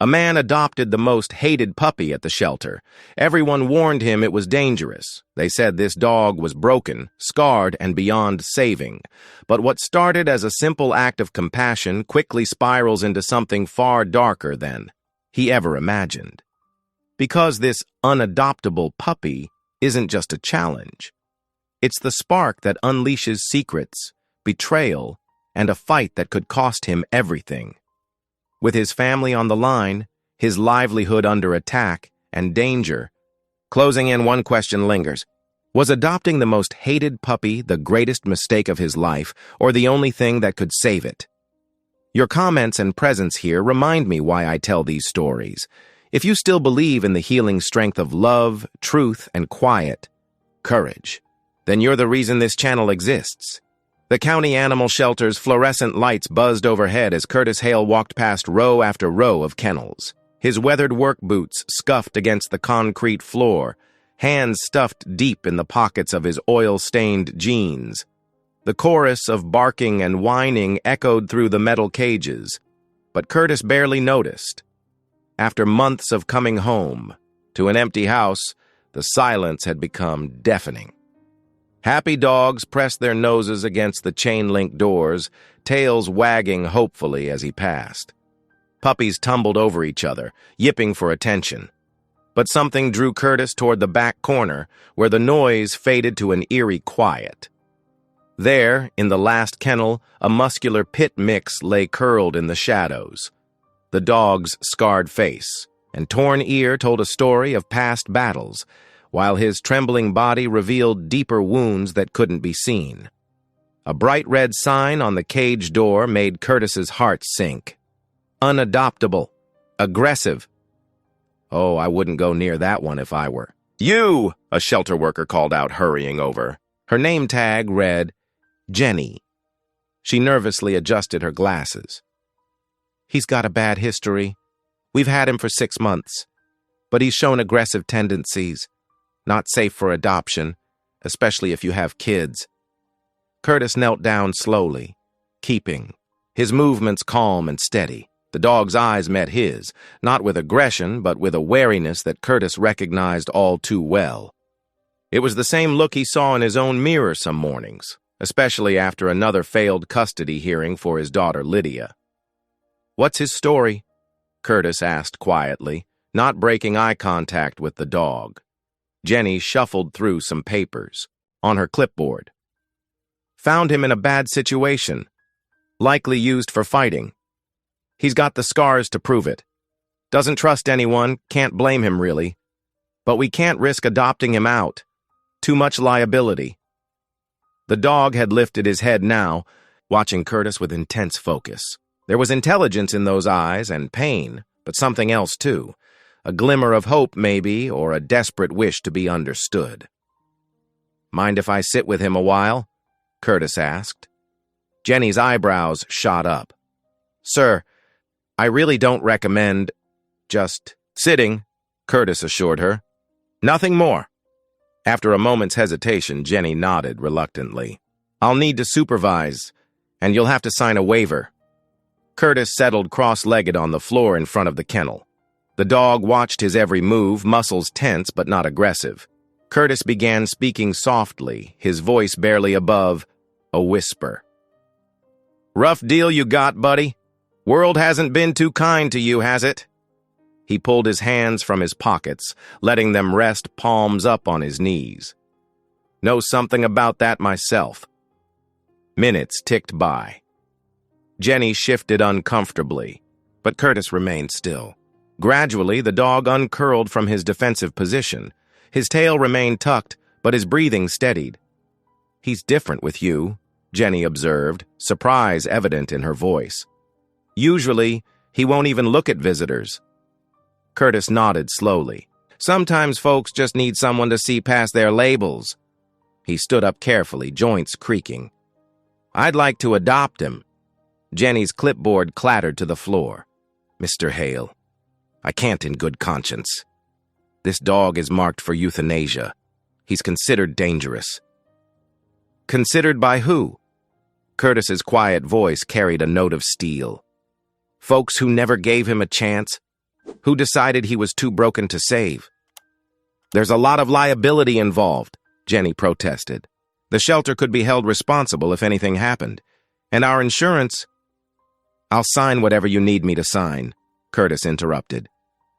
A man adopted the most hated puppy at the shelter. Everyone warned him it was dangerous. They said this dog was broken, scarred, and beyond saving. But what started as a simple act of compassion quickly spirals into something far darker than he ever imagined. Because this unadoptable puppy isn't just a challenge. It's the spark that unleashes secrets, betrayal, and a fight that could cost him everything. With his family on the line, his livelihood under attack, and danger, closing in, one question lingers. Was adopting the most hated puppy the greatest mistake of his life, or the only thing that could save it? Your comments and presence here remind me why I tell these stories. If you still believe in the healing strength of love, truth, and quiet, courage, then you're the reason this channel exists. The county animal shelter's fluorescent lights buzzed overhead as Curtis Hale walked past row after row of kennels. His weathered work boots scuffed against the concrete floor, hands stuffed deep in the pockets of his oil-stained jeans. The chorus of barking and whining echoed through the metal cages, but Curtis barely noticed. After months of coming home to an empty house, the silence had become deafening. Happy dogs pressed their noses against the chain-link doors, tails wagging hopefully as he passed. Puppies tumbled over each other, yipping for attention. But something drew Curtis toward the back corner, where the noise faded to an eerie quiet. There, in the last kennel, a muscular pit mix lay curled in the shadows. The dog's scarred face and torn ear told a story of past battles, while his trembling body revealed deeper wounds that couldn't be seen. A bright red sign on the cage door made Curtis's heart sink. Unadoptable. Aggressive. Oh, I wouldn't go near that one if I were. "You!" a shelter worker called out, hurrying over. Her name tag read, Jenny. She nervously adjusted her glasses. "He's got a bad history. We've had him for 6 months. But he's shown aggressive tendencies. Not safe for adoption, especially if you have kids." Curtis knelt down slowly, keeping his movements calm and steady. The dog's eyes met his, not with aggression, but with a wariness that Curtis recognized all too well. It was the same look he saw in his own mirror some mornings, especially after another failed custody hearing for his daughter Lydia. "What's his story?" Curtis asked quietly, not breaking eye contact with the dog. Jenny shuffled through some papers on her clipboard. "Found him in a bad situation, likely used for fighting. He's got the scars to prove it. Doesn't trust anyone, can't blame him really. But we can't risk adopting him out. Too much liability." The dog had lifted his head now, watching Curtis with intense focus. There was intelligence in those eyes and pain, but something else too. A glimmer of hope, maybe, or a desperate wish to be understood. "Mind if I sit with him a while?" Curtis asked. Jenny's eyebrows shot up. "Sir, I really don't recommend just sitting," Curtis assured her. "Nothing more." After a moment's hesitation, Jenny nodded reluctantly. "I'll need to supervise, and you'll have to sign a waiver." Curtis settled cross-legged on the floor in front of the kennel. The dog watched his every move, muscles tense but not aggressive. Curtis began speaking softly, his voice barely above a whisper. "Rough deal you got, buddy. World hasn't been too kind to you, has it?" He pulled his hands from his pockets, letting them rest palms up on his knees. "Know something about that myself." Minutes ticked by. Jenny shifted uncomfortably, but Curtis remained still. Gradually, the dog uncurled from his defensive position. His tail remained tucked, but his breathing steadied. "He's different with you," Jenny observed, surprise evident in her voice. "Usually, he won't even look at visitors." Curtis nodded slowly. "Sometimes folks just need someone to see past their labels." He stood up carefully, joints creaking. "I'd like to adopt him." Jenny's clipboard clattered to the floor. "Mr. Hale, I can't in good conscience. This dog is marked for euthanasia. He's considered dangerous." "Considered by who?" Curtis's quiet voice carried a note of steel. "Folks who never gave him a chance. Who decided he was too broken to save? There's a lot of liability involved, Jenny protested. The shelter could be held responsible if anything happened. And our insurance— I'll sign whatever you need me to sign, Curtis interrupted.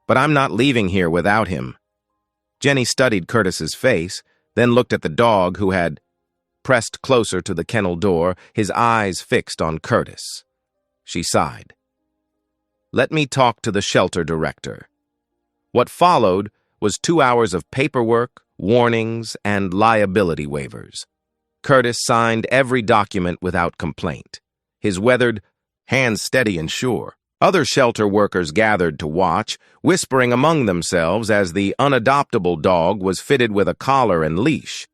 But I'm not leaving here without him. Jenny studied Curtis's face, then looked at the dog who had pressed closer to the kennel door, his eyes fixed on Curtis. She sighed. Let me talk to the shelter director. What followed was 2 hours of paperwork, warnings, and liability waivers. Curtis signed every document without complaint, his weathered hands steady and sure. Other shelter workers gathered to watch, whispering among themselves as the unadoptable dog was fitted with a collar and leash.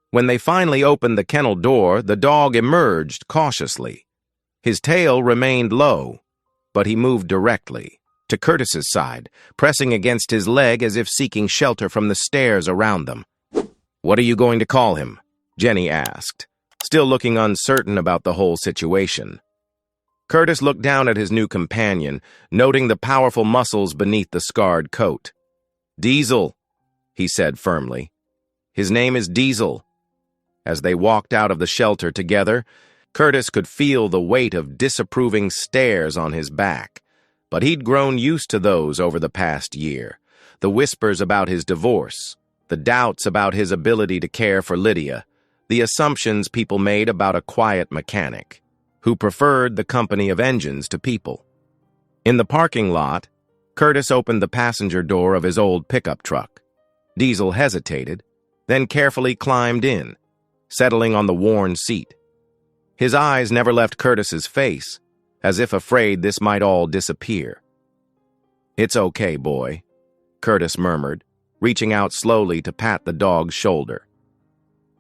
When they finally opened the kennel door, the dog emerged cautiously. His tail remained low, but he moved directly to Curtis's side, pressing against his leg as if seeking shelter from the stairs around them. What are you going to call him? Jenny asked, still looking uncertain about the whole situation. Curtis looked down at his new companion, noting the powerful muscles beneath the scarred coat. Diesel, he said firmly. His name is Diesel. As they walked out of the shelter together, Curtis could feel the weight of disapproving stares on his back, but he'd grown used to those over the past year. The whispers about his divorce, the doubts about his ability to care for Lydia, the assumptions people made about a quiet mechanic who preferred the company of engines to people. In the parking lot, Curtis opened the passenger door of his old pickup truck. Diesel hesitated, then carefully climbed in, settling on the worn seat. His eyes never left Curtis's face, as if afraid this might all disappear. It's okay, boy, Curtis murmured, reaching out slowly to pat the dog's shoulder.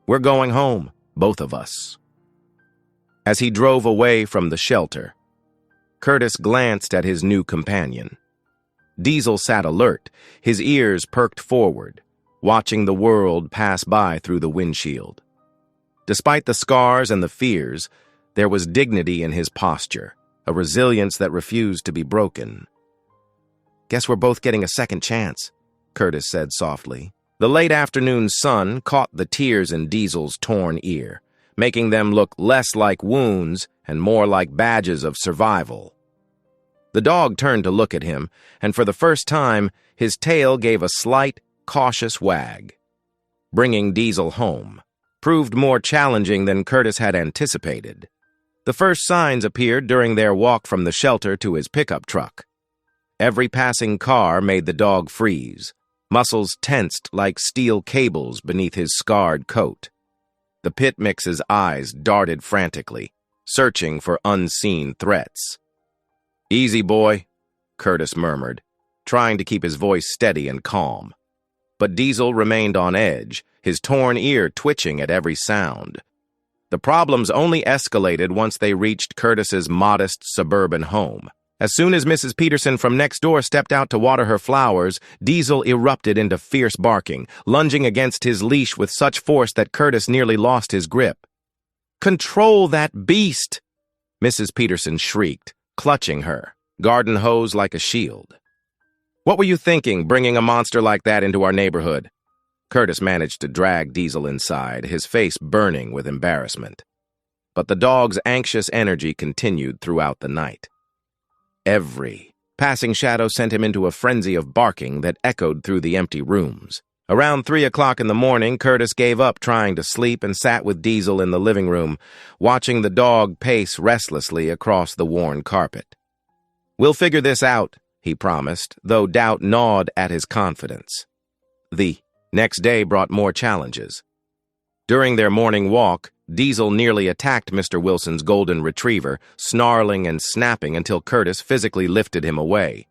We're going home, both of us. As he drove away from the shelter, Curtis glanced at his new companion. Diesel sat alert, his ears perked forward, watching the world pass by through the windshield. Despite the scars and the fears, there was dignity in his posture, a resilience that refused to be broken. Guess we're both getting a second chance, Curtis said softly. The late afternoon sun caught the tears in Diesel's torn ear, making them look less like wounds and more like badges of survival. The dog turned to look at him, and for the first time, his tail gave a slight, cautious wag. Bringing Diesel home proved more challenging than Curtis had anticipated. The first signs appeared during their walk from the shelter to his pickup truck. Every passing car made the dog freeze, muscles tensed like steel cables beneath his scarred coat. The pit mix's eyes darted frantically, searching for unseen threats. Easy, boy, Curtis murmured, trying to keep his voice steady and calm. But Diesel remained on edge, his torn ear twitching at every sound. The problems only escalated once they reached Curtis's modest suburban home. As soon as Mrs. Peterson from next door stepped out to water her flowers, Diesel erupted into fierce barking, lunging against his leash with such force that Curtis nearly lost his grip. "Control that beast!" Mrs. Peterson shrieked, clutching her, garden hose like a shield. "What were you thinking, bringing a monster like that into our neighborhood?" Curtis managed to drag Diesel inside, his face burning with embarrassment. But the dog's anxious energy continued throughout the night. Every passing shadow sent him into a frenzy of barking that echoed through the empty rooms. Around 3 o'clock in the morning, Curtis gave up trying to sleep and sat with Diesel in the living room, watching the dog pace restlessly across the worn carpet. "We'll figure this out," he promised, though doubt gnawed at his confidence. The next day brought more challenges. During their morning walk, Diesel nearly attacked Mr. Wilson's golden retriever, snarling and snapping until Curtis physically lifted him away.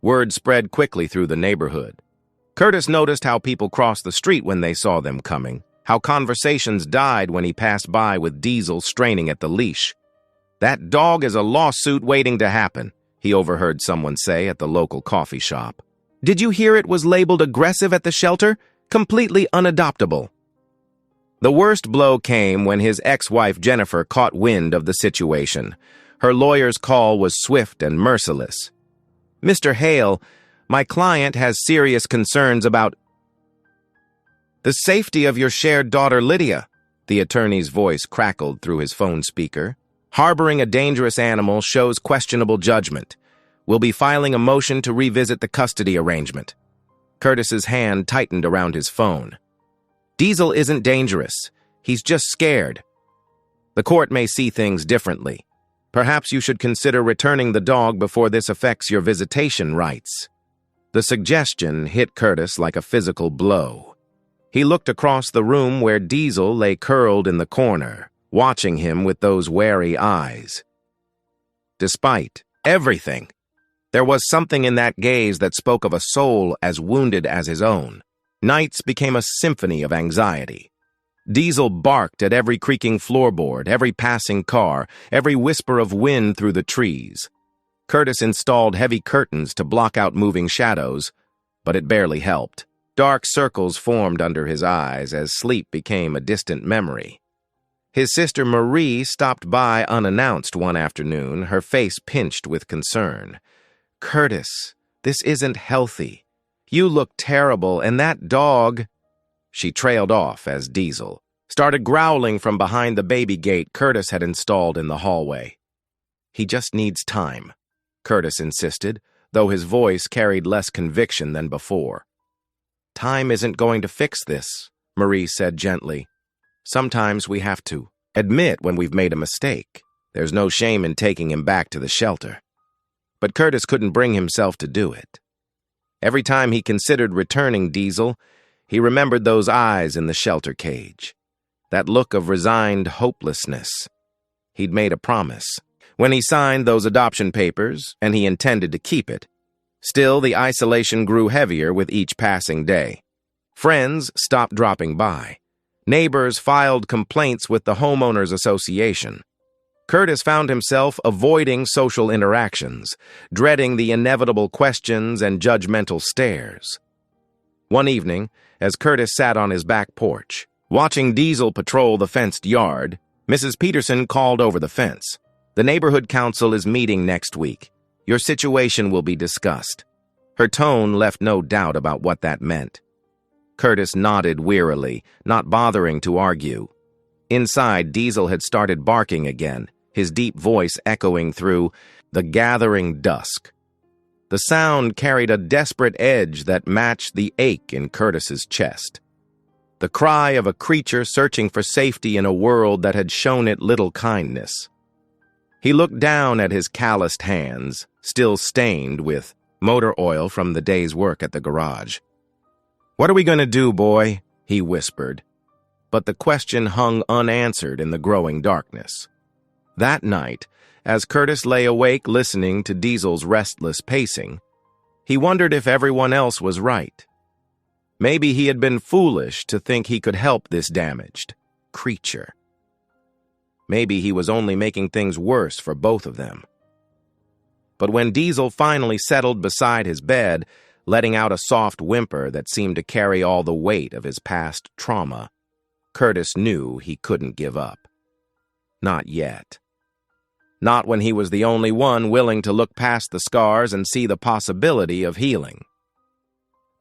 Word spread quickly through the neighborhood. Curtis noticed how people crossed the street when they saw them coming, how conversations died when he passed by with Diesel straining at the leash. "That dog is a lawsuit waiting to happen," he overheard someone say at the local coffee shop. "Did you hear it was labeled aggressive at the shelter? Completely unadoptable." The worst blow came when his ex-wife Jennifer caught wind of the situation. Her lawyer's call was swift and merciless. "Mr. Hale, my client has serious concerns about the safety of your shared daughter, Lydia." The attorney's voice crackled through his phone speaker. "Harboring a dangerous animal shows questionable judgment. We'll be filing a motion to revisit the custody arrangement." Curtis's hand tightened around his phone. "Diesel isn't dangerous. He's just scared. The court may see things differently. Perhaps you should consider returning the dog before this affects your visitation rights." The suggestion hit Curtis like a physical blow. He looked across the room where Diesel lay curled in the corner, watching him with those wary eyes. Despite everything, there was something in that gaze that spoke of a soul as wounded as his own. Nights became a symphony of anxiety. Diesel barked at every creaking floorboard, every passing car, every whisper of wind through the trees. Curtis installed heavy curtains to block out moving shadows, but it barely helped. Dark circles formed under his eyes as sleep became a distant memory. His sister Marie stopped by unannounced one afternoon, her face pinched with concern. "Curtis, this isn't healthy. You look terrible, and that dog—" She trailed off as Diesel started growling from behind the baby gate Curtis had installed in the hallway. "He just needs time," Curtis insisted, though his voice carried less conviction than before. "Time isn't going to fix this," Marie said gently. "Sometimes we have to admit when we've made a mistake. There's no shame in taking him back to the shelter." But Curtis couldn't bring himself to do it. Every time he considered returning Diesel, he remembered those eyes in the shelter cage, that look of resigned hopelessness. He'd made a promise when he signed those adoption papers, and he intended to keep it. Still, the isolation grew heavier with each passing day. Friends stopped dropping by. Neighbors filed complaints with the Homeowners Association. Curtis found himself avoiding social interactions, dreading the inevitable questions and judgmental stares. One evening, as Curtis sat on his back porch, watching Diesel patrol the fenced yard, Mrs. Peterson called over the fence. "The neighborhood council is meeting next week. Your situation will be discussed." Her tone left no doubt about what that meant. Curtis nodded wearily, not bothering to argue. Inside, Diesel had started barking again, his deep voice echoing through the gathering dusk. The sound carried a desperate edge that matched the ache in Curtis's chest. The cry of a creature searching for safety in a world that had shown it little kindness. He looked down at his calloused hands, still stained with motor oil from the day's work at the garage. "What are we going to do, boy?" he whispered. But the question hung unanswered in the growing darkness. That night, as Curtis lay awake listening to Diesel's restless pacing, he wondered if everyone else was right. Maybe he had been foolish to think he could help this damaged creature. Maybe he was only making things worse for both of them. But when Diesel finally settled beside his bed, letting out a soft whimper that seemed to carry all the weight of his past trauma, Curtis knew he couldn't give up. Not yet. Not when he was the only one willing to look past the scars and see the possibility of healing.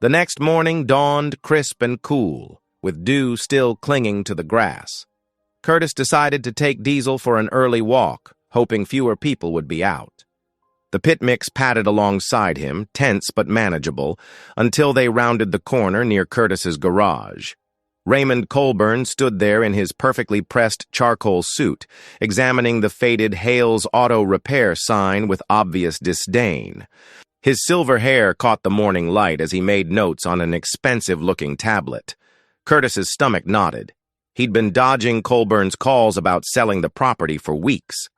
The next morning dawned crisp and cool, with dew still clinging to the grass. Curtis decided to take Diesel for an early walk, hoping fewer people would be out. The pit mix padded alongside him, tense but manageable, until they rounded the corner near Curtis's garage. Raymond Colburn stood there in his perfectly pressed charcoal suit, examining the faded Hale's Auto Repair sign with obvious disdain. His silver hair caught the morning light as he made notes on an expensive-looking tablet. Curtis's stomach knotted. He'd been dodging Colburn's calls about selling the property for weeks.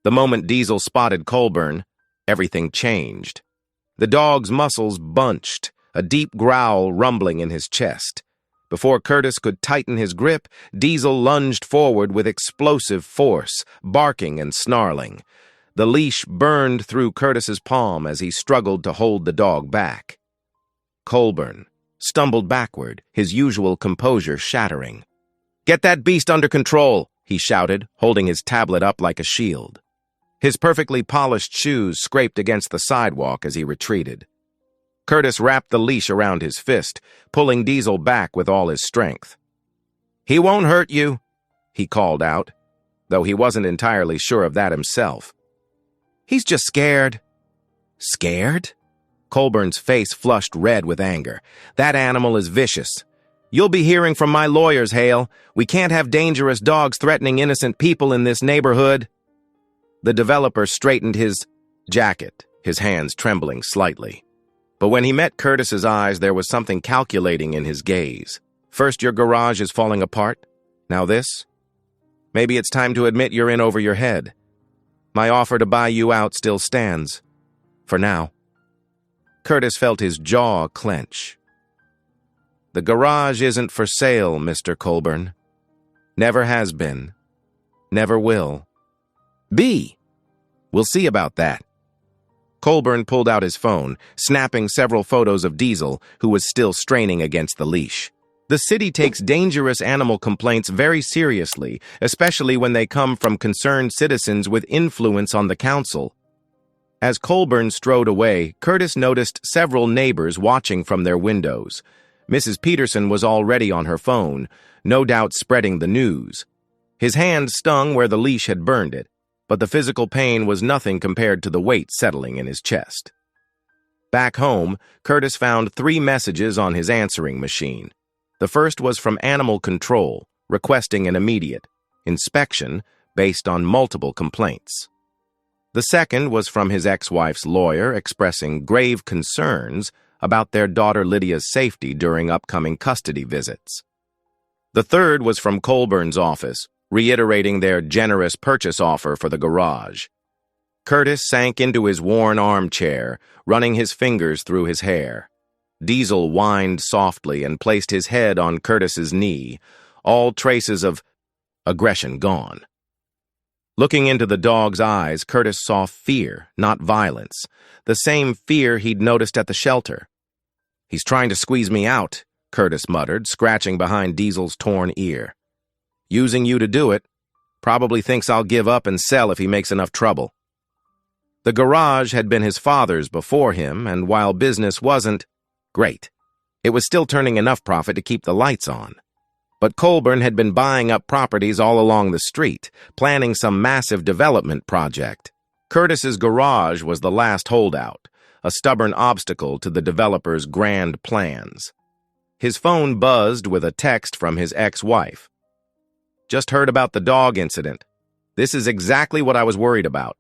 The moment Diesel spotted Colburn, everything changed. The dog's muscles bunched, a deep growl rumbling in his chest. Before Curtis could tighten his grip, Diesel lunged forward with explosive force, barking and snarling. The leash burned through Curtis's palm as he struggled to hold the dog back. Colburn stumbled backward, his usual composure shattering. "Get that beast under control," he shouted, holding his tablet up like a shield. His perfectly polished shoes scraped against the sidewalk as he retreated. Curtis wrapped the leash around his fist, pulling Diesel back with all his strength. "He won't hurt you," he called out, though he wasn't entirely sure of that himself. "He's just scared." "Scared?" Colburn's face flushed red with anger. "That animal is vicious. You'll be hearing from my lawyers, Hale. We can't have dangerous dogs threatening innocent people in this neighborhood." The developer straightened his jacket, his hands trembling slightly. But when he met Curtis's eyes, there was something calculating in his gaze. "First your garage is falling apart. Now this? Maybe it's time to admit you're in over your head. My offer to buy you out still stands. For now." Curtis felt his jaw clench. "The garage isn't for sale, Mr. Colburn. Never has been. Never will. Be. We'll see about that." Colburn pulled out his phone, snapping several photos of Diesel, who was still straining against the leash. The city takes dangerous animal complaints very seriously, especially when they come from concerned citizens with influence on the council. As Colburn strode away, Curtis noticed several neighbors watching from their windows. Mrs. Peterson was already on her phone, no doubt spreading the news. His hand stung where the leash had burned it, but the physical pain was nothing compared to the weight settling in his chest. Back home, Curtis found 3 messages on his answering machine. The first was from Animal Control, requesting an immediate inspection based on multiple complaints. The second was from his ex-wife's lawyer expressing grave concerns about their daughter Lydia's safety during upcoming custody visits. The third was from Colburn's office, reiterating their generous purchase offer for the garage. Curtis sank into his worn armchair, running his fingers through his hair. Diesel whined softly and placed his head on Curtis's knee, all traces of aggression gone. Looking into the dog's eyes, Curtis saw fear, not violence, the same fear he'd noticed at the shelter. "He's trying to squeeze me out," Curtis muttered, scratching behind Diesel's torn ear. "Using you to do it. Probably thinks I'll give up and sell if he makes enough trouble." The garage had been his father's before him, and while business wasn't great, it was still turning enough profit to keep the lights on. But Colburn had been buying up properties all along the street, planning some massive development project. Curtis's garage was the last holdout, a stubborn obstacle to the developer's grand plans. His phone buzzed with a text from his ex-wife. "Just heard about the dog incident. This is exactly what I was worried about.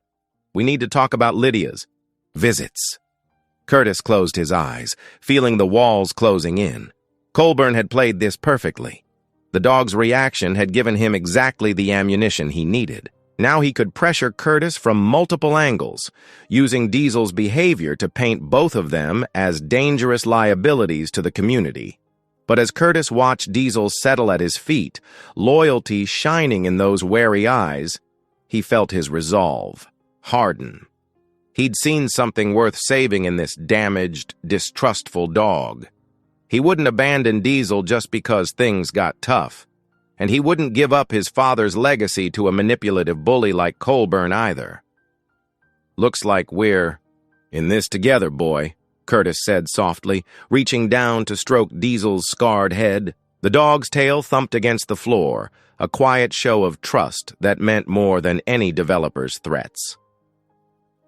We need to talk about Lydia's visits." Curtis closed his eyes, feeling the walls closing in. Colburn had played this perfectly. The dog's reaction had given him exactly the ammunition he needed. Now he could pressure Curtis from multiple angles, using Diesel's behavior to paint both of them as dangerous liabilities to the community. But as Curtis watched Diesel settle at his feet, loyalty shining in those wary eyes, he felt his resolve harden. He'd seen something worth saving in this damaged, distrustful dog. He wouldn't abandon Diesel just because things got tough. And he wouldn't give up his father's legacy to a manipulative bully like Colburn either. "Looks like we're in this together, boy," Curtis said softly, reaching down to stroke Diesel's scarred head. The dog's tail thumped against the floor, a quiet show of trust that meant more than any developer's threats.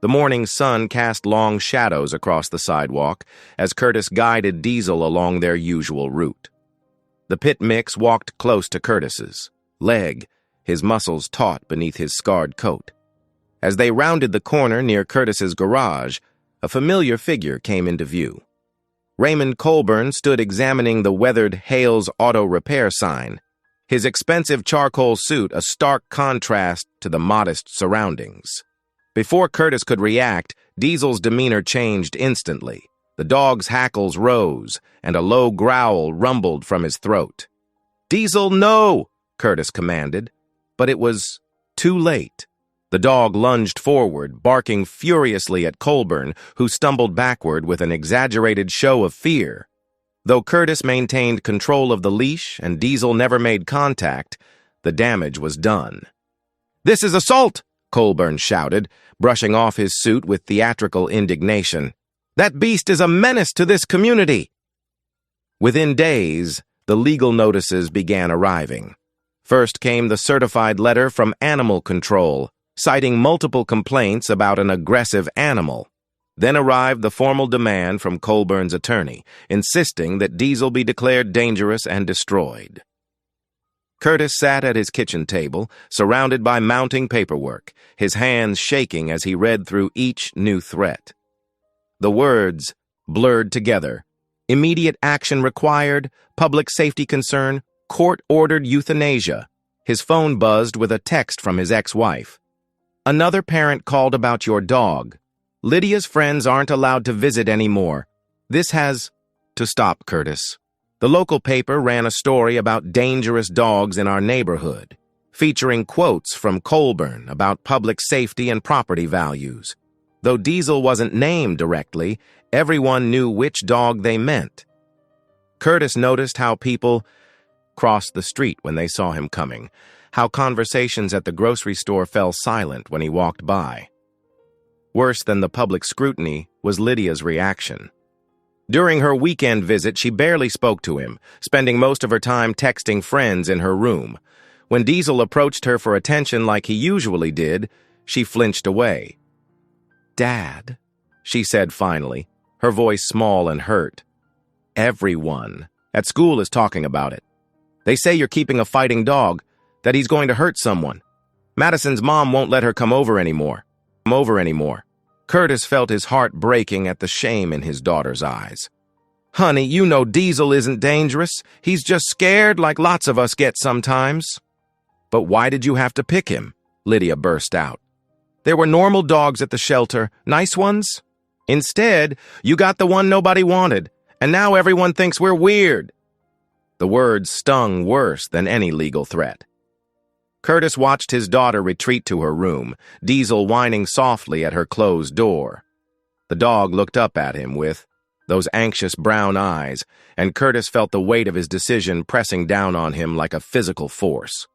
The morning sun cast long shadows across the sidewalk as Curtis guided Diesel along their usual route. The pit mix walked close to Curtis's leg, his muscles taut beneath his scarred coat. As they rounded the corner near Curtis's garage, a familiar figure came into view. Raymond Colburn stood examining the weathered Hale's Auto Repair sign, his expensive charcoal suit a stark contrast to the modest surroundings. Before Curtis could react, Diesel's demeanor changed instantly. The dog's hackles rose, and a low growl rumbled from his throat. "Diesel, no!" Curtis commanded, but it was too late. The dog lunged forward, barking furiously at Colburn, who stumbled backward with an exaggerated show of fear. Though Curtis maintained control of the leash and Diesel never made contact, the damage was done. "This is assault!" Colburn shouted, brushing off his suit with theatrical indignation. "That beast is a menace to this community!" Within days, the legal notices began arriving. First came the certified letter from Animal Control, citing multiple complaints about an aggressive animal. Then arrived the formal demand from Colburn's attorney, insisting that Diesel be declared dangerous and destroyed. Curtis sat at his kitchen table, surrounded by mounting paperwork, his hands shaking as he read through each new threat. The words blurred together. Immediate action required, public safety concern, court-ordered euthanasia. His phone buzzed with a text from his ex-wife. "Another parent called about your dog. Lydia's friends aren't allowed to visit anymore. This has to stop, Curtis." The local paper ran a story about dangerous dogs in our neighborhood, featuring quotes from Colburn about public safety and property values. Though Diesel wasn't named directly, everyone knew which dog they meant. Curtis noticed how people crossed the street when they saw him coming, how conversations at the grocery store fell silent when he walked by. Worse than the public scrutiny was Lydia's reaction. During her weekend visit, she barely spoke to him, spending most of her time texting friends in her room. When Diesel approached her for attention like he usually did, she flinched away. "Dad," she said finally, her voice small and hurt. "Everyone at school is talking about it. They say you're keeping a fighting dog, that he's going to hurt someone. Madison's mom won't let her come over anymore. Curtis felt his heart breaking at the shame in his daughter's eyes. "Honey, you know Diesel isn't dangerous. He's just scared like lots of us get sometimes." "But why did you have to pick him?" Lydia burst out. "There were normal dogs at the shelter, nice ones. Instead, you got the one nobody wanted, and now everyone thinks we're weird." The words stung worse than any legal threat. Curtis watched his daughter retreat to her room, Diesel whining softly at her closed door. The dog looked up at him with those anxious brown eyes, and Curtis felt the weight of his decision pressing down on him like a physical force.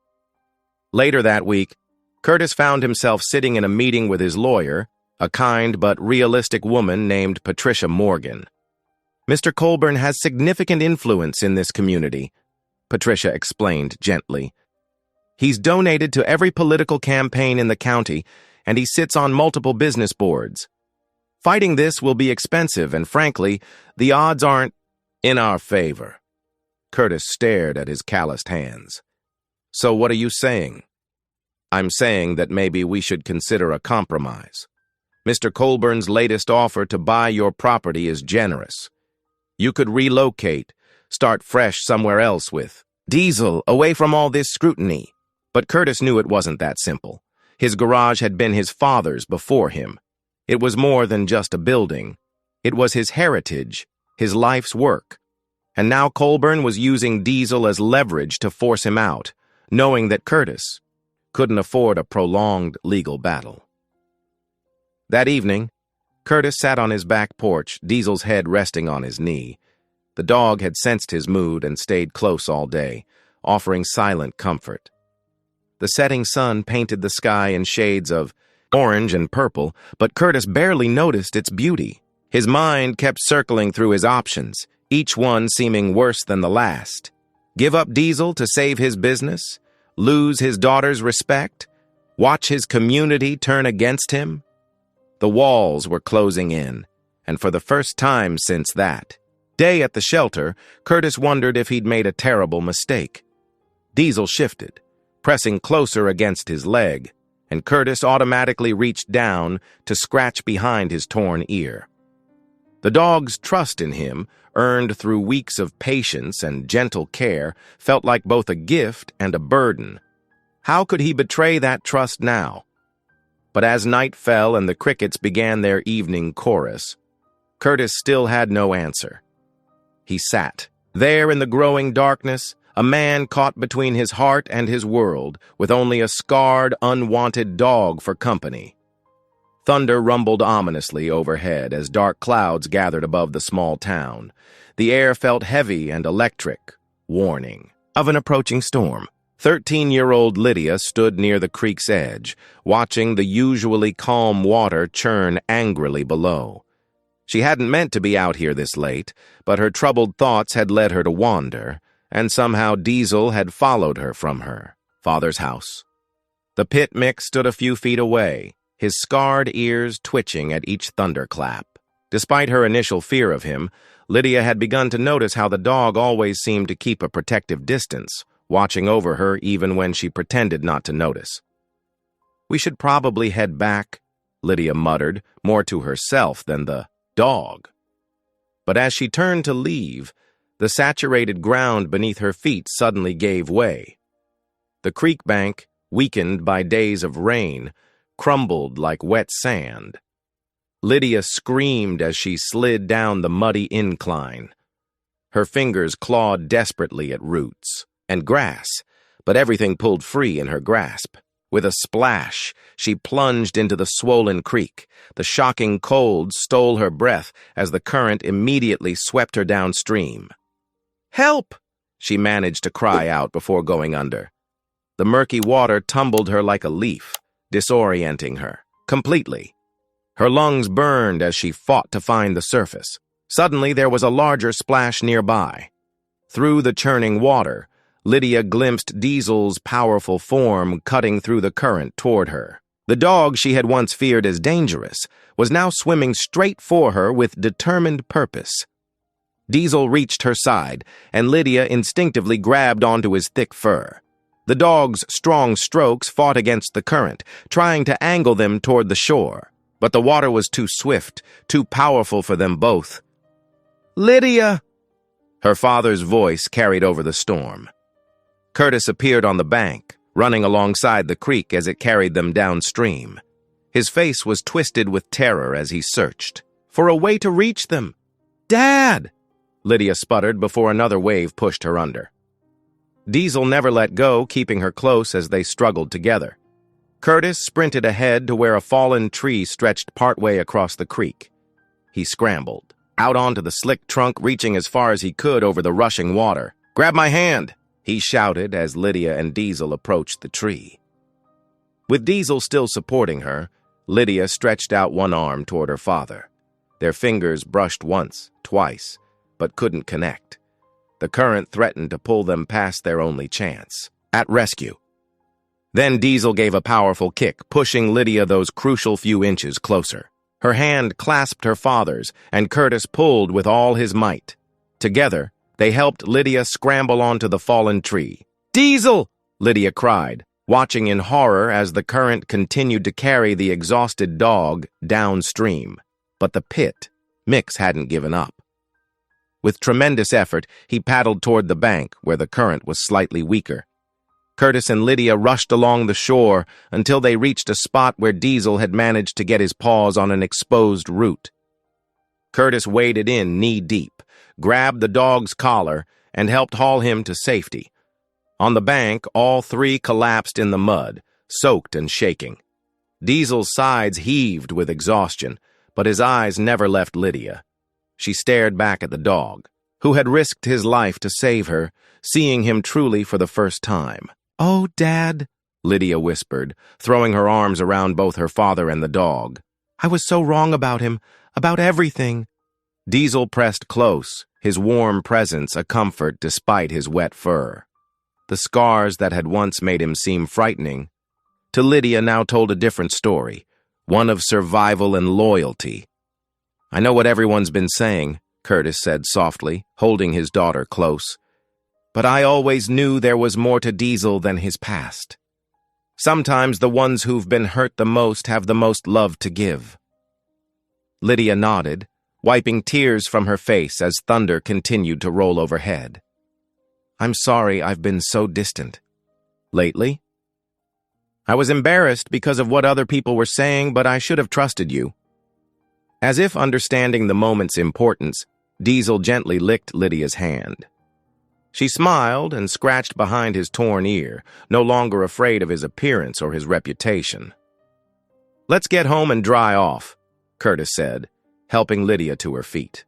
Later that week, Curtis found himself sitting in a meeting with his lawyer, a kind but realistic woman named Patricia Morgan. "Mr. Colburn has significant influence in this community," Patricia explained gently. "He's donated to every political campaign in the county, and he sits on multiple business boards. Fighting this will be expensive, and frankly, the odds aren't in our favor." Curtis stared at his calloused hands. "So what are you saying?" "I'm saying that maybe we should consider a compromise. Mr. Colburn's latest offer to buy your property is generous. You could relocate, start fresh somewhere else with Diesel, away from all this scrutiny." But Curtis knew it wasn't that simple. His garage had been his father's before him. It was more than just a building. It was his heritage, his life's work. And now Colburn was using Diesel as leverage to force him out, knowing that Curtis couldn't afford a prolonged legal battle. That evening, Curtis sat on his back porch, Diesel's head resting on his knee. The dog had sensed his mood and stayed close all day, offering silent comfort. The setting sun painted the sky in shades of orange and purple, but Curtis barely noticed its beauty. His mind kept circling through his options, each one seeming worse than the last. Give up Diesel to save his business? Lose his daughter's respect? Watch his community turn against him? The walls were closing in, and for the first time since that day at the shelter, Curtis wondered if he'd made a terrible mistake. Diesel shifted, pressing closer against his leg, and Curtis automatically reached down to scratch behind his torn ear. The dog's trust in him, earned through weeks of patience and gentle care, felt like both a gift and a burden. How could he betray that trust now? But as night fell and the crickets began their evening chorus, Curtis still had no answer. He sat there in the growing darkness, a man caught between his heart and his world, with only a scarred, unwanted dog for company. Thunder rumbled ominously overhead as dark clouds gathered above the small town. The air felt heavy and electric, warning of an approaching storm. 13-year-old Lydia stood near the creek's edge, watching the usually calm water churn angrily below. She hadn't meant to be out here this late, but her troubled thoughts had led her to wander, and somehow Diesel had followed her from her father's house. The pit Mick stood a few feet away, his scarred ears twitching at each thunderclap. Despite her initial fear of him, Lydia had begun to notice how the dog always seemed to keep a protective distance, watching over her even when she pretended not to notice. "We should probably head back," Lydia muttered, more to herself than the dog. But as she turned to leave, the saturated ground beneath her feet suddenly gave way. The creek bank, weakened by days of rain, crumbled like wet sand. Lydia screamed as she slid down the muddy incline. Her fingers clawed desperately at roots and grass, but everything pulled free in her grasp. With a splash, she plunged into the swollen creek. The shocking cold stole her breath as the current immediately swept her downstream. "Help!" she managed to cry out before going under. The murky water tumbled her like a leaf, disorienting her completely. Her lungs burned as she fought to find the surface. Suddenly, there was a larger splash nearby. Through the churning water, Lydia glimpsed Diesel's powerful form cutting through the current toward her. The dog she had once feared as dangerous was now swimming straight for her with determined purpose. Diesel reached her side, and Lydia instinctively grabbed onto his thick fur. The dog's strong strokes fought against the current, trying to angle them toward the shore. But the water was too swift, too powerful for them both. "Lydia!" Her father's voice carried over the storm. Curtis appeared on the bank, running alongside the creek as it carried them downstream. His face was twisted with terror as he searched for a way to reach them. "Dad!" Lydia sputtered before another wave pushed her under. Diesel never let go, keeping her close as they struggled together. Curtis sprinted ahead to where a fallen tree stretched partway across the creek. He scrambled, out onto the slick trunk, reaching as far as he could over the rushing water. "Grab my hand!" he shouted as Lydia and Diesel approached the tree. With Diesel still supporting her, Lydia stretched out one arm toward her father. Their fingers brushed once, twice, but couldn't connect. The current threatened to pull them past their only chance at rescue. Then Diesel gave a powerful kick, pushing Lydia those crucial few inches closer. Her hand clasped her father's, and Curtis pulled with all his might. Together, they helped Lydia scramble onto the fallen tree. "Diesel!" Lydia cried, watching in horror as the current continued to carry the exhausted dog downstream. But the pit, Mix hadn't given up. With tremendous effort, he paddled toward the bank, where the current was slightly weaker. Curtis and Lydia rushed along the shore until they reached a spot where Diesel had managed to get his paws on an exposed root. Curtis waded in knee-deep, grabbed the dog's collar, and helped haul him to safety. On the bank, all three collapsed in the mud, soaked and shaking. Diesel's sides heaved with exhaustion, but his eyes never left Lydia. She stared back at the dog, who had risked his life to save her, seeing him truly for the first time. "Oh, Dad," Lydia whispered, throwing her arms around both her father and the dog. "I was so wrong about him, about everything." Diesel pressed close, his warm presence a comfort despite his wet fur. The scars that had once made him seem frightening, to Lydia now told a different story, one of survival and loyalty. "I know what everyone's been saying," Curtis said softly, holding his daughter close. "But I always knew there was more to Diesel than his past. Sometimes the ones who've been hurt the most have the most love to give." Lydia nodded, wiping tears from her face as thunder continued to roll overhead. "I'm sorry I've been so distant. Lately? I was embarrassed because of what other people were saying, but I should have trusted you." As if understanding the moment's importance, Diesel gently licked Lydia's hand. She smiled and scratched behind his torn ear, no longer afraid of his appearance or his reputation. "Let's get home and dry off," Curtis said, helping Lydia to her feet.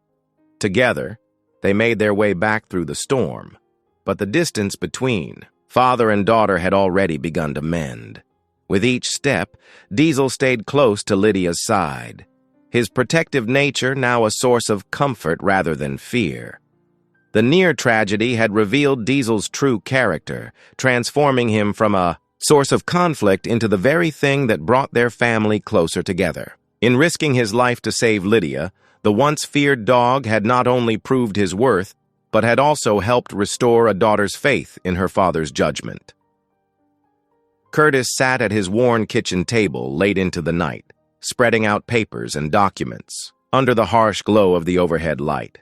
Together, they made their way back through the storm, but the distance between Father and daughter had already begun to mend. With each step, Diesel stayed close to Lydia's side, his protective nature now a source of comfort rather than fear. The near tragedy had revealed Diesel's true character, transforming him from a source of conflict into the very thing that brought their family closer together. In risking his life to save Lydia, the once feared dog had not only proved his worth, but had also helped restore a daughter's faith in her father's judgment. Curtis sat at his worn kitchen table late into the night, spreading out papers and documents, under the harsh glow of the overhead light.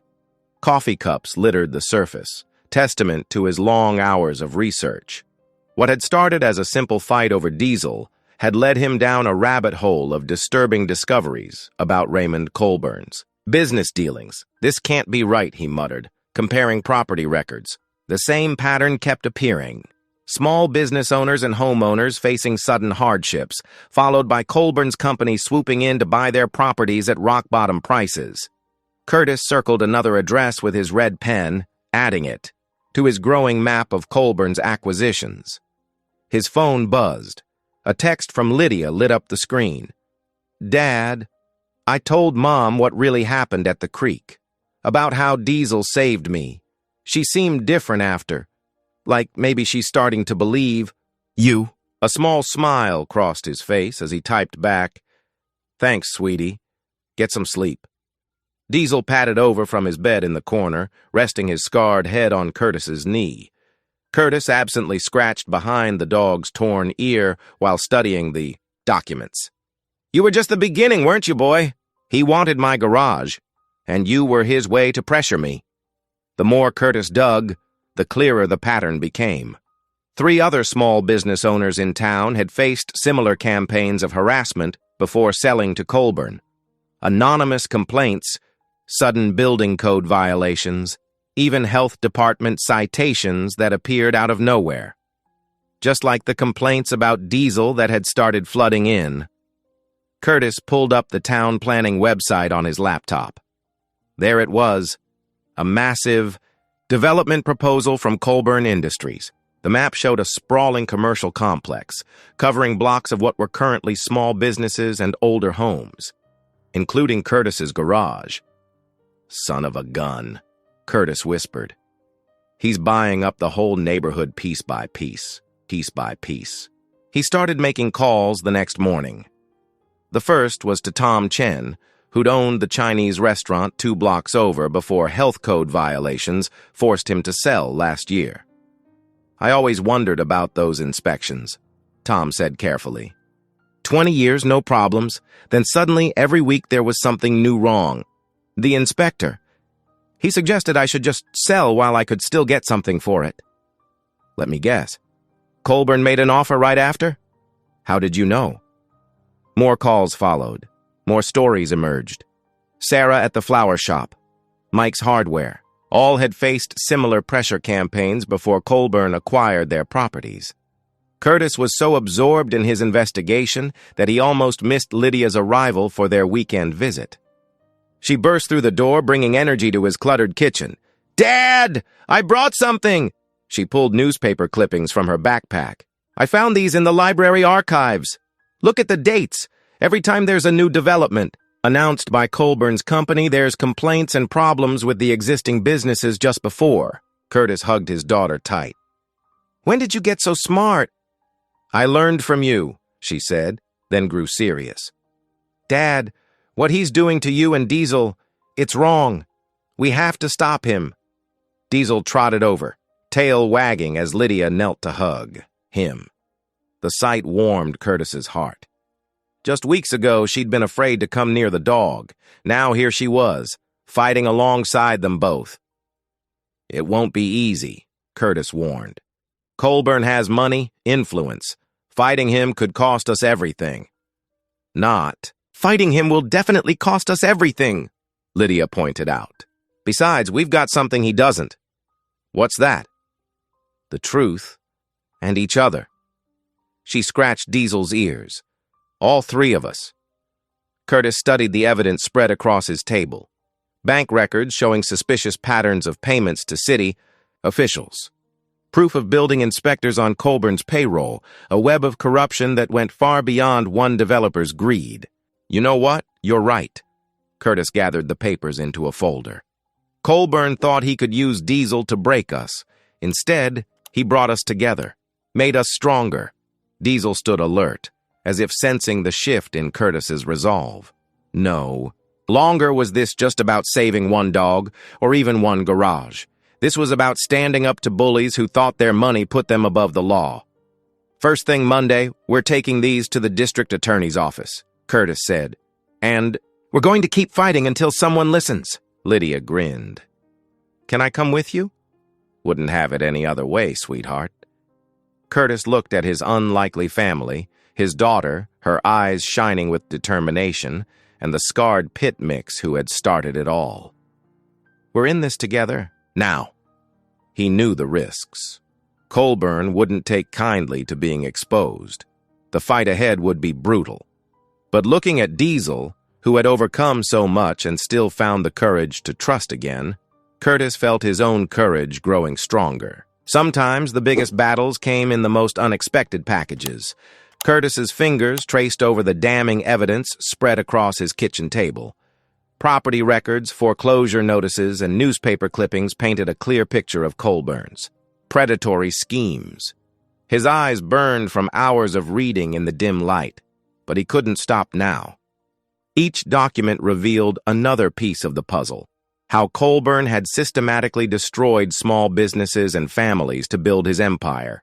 Coffee cups littered the surface, testament to his long hours of research. What had started as a simple fight over Diesel had led him down a rabbit hole of disturbing discoveries about Raymond Colburn's business dealings. "This can't be right," he muttered, comparing property records. The same pattern kept appearing. Small business owners and homeowners facing sudden hardships, followed by Colburn's company swooping in to buy their properties at rock-bottom prices. Curtis circled another address with his red pen, adding it to his growing map of Colburn's acquisitions. His phone buzzed. A text from Lydia lit up the screen. "Dad, I told Mom what really happened at the creek, about how Diesel saved me. She seemed different after. Like maybe she's starting to believe." "You?" A small smile crossed his face as he typed back, "Thanks, sweetie. Get some sleep." Diesel padded over from his bed in the corner, resting his scarred head on Curtis's knee. Curtis absently scratched behind the dog's torn ear while studying the documents. "You were just the beginning, weren't you, boy? He wanted my garage, and you were his way to pressure me." The more Curtis dug, the clearer the pattern became. 3 other small business owners in town had faced similar campaigns of harassment before selling to Colburn. Anonymous complaints, sudden building code violations, even health department citations that appeared out of nowhere. Just like the complaints about Diesel that had started flooding in. Curtis pulled up the town planning website on his laptop. There it was, a massive development proposal from Colburn Industries. The map showed a sprawling commercial complex, covering blocks of what were currently small businesses and older homes, including Curtis's garage. "Son of a gun," Curtis whispered. "He's buying up the whole neighborhood piece by piece, piece by piece." He started making calls the next morning. The first was to Tom Chen, who'd owned the Chinese restaurant 2 blocks over before health code violations forced him to sell last year. "I always wondered about those inspections," Tom said carefully. 20 years, no problems. Then suddenly, every week there was something new wrong. The inspector. He suggested I should just sell while I could still get something for it. Let me guess. Colburn made an offer right after? How did you know? More calls followed. More stories emerged. Sarah at the flower shop. Mike's Hardware. All had faced similar pressure campaigns before Colburn acquired their properties. Curtis was so absorbed in his investigation that he almost missed Lydia's arrival for their weekend visit. She burst through the door, bringing energy to his cluttered kitchen. "Dad! I brought something!" She pulled newspaper clippings from her backpack. "I found these in the library archives. Look at the dates. Every time there's a new development announced by Colburn's company, there's complaints and problems with the existing businesses just before." Curtis hugged his daughter tight. "When did you get so smart?" "I learned from you," she said, then grew serious. "Dad, what he's doing to you and Diesel, it's wrong. We have to stop him." Diesel trotted over, tail wagging as Lydia knelt to hug him. The sight warmed Curtis's heart. Just weeks ago, she'd been afraid to come near the dog. Now here she was, fighting alongside them both. "It won't be easy," Curtis warned. "Colburn has money, influence. Fighting him could cost us everything." "Not. Fighting him will definitely cost us everything," Lydia pointed out. "Besides, we've got something he doesn't." "What's that?" "The truth. And each other." She scratched Diesel's ears. "All 3 of us." Curtis studied the evidence spread across his table. Bank records showing suspicious patterns of payments to city officials. Proof of building inspectors on Colburn's payroll, a web of corruption that went far beyond one developer's greed. You know what? You're right. Curtis gathered the papers into a folder. Colburn thought he could use Diesel to break us. Instead, he brought us together, made us stronger. Diesel stood alert, as if sensing the shift in Curtis's resolve. No longer was this just about saving one dog or even one garage. This was about standing up to bullies who thought their money put them above the law. First thing Monday, we're taking these to the district attorney's office, Curtis said. And we're going to keep fighting until someone listens. Lydia grinned. Can I come with you? Wouldn't have it any other way, sweetheart. Curtis looked at his unlikely family, his daughter, her eyes shining with determination, and the scarred pit mix who had started it all. We're in this together, now. He knew the risks. Colburn wouldn't take kindly to being exposed. The fight ahead would be brutal. But looking at Diesel, who had overcome so much and still found the courage to trust again, Curtis felt his own courage growing stronger. Sometimes the biggest battles came in the most unexpected packages. Curtis's fingers traced over the damning evidence spread across his kitchen table. Property records, foreclosure notices, and newspaper clippings painted a clear picture of Colburn's predatory schemes. His eyes burned from hours of reading in the dim light, but he couldn't stop now. Each document revealed another piece of the puzzle, how Colburn had systematically destroyed small businesses and families to build his empire.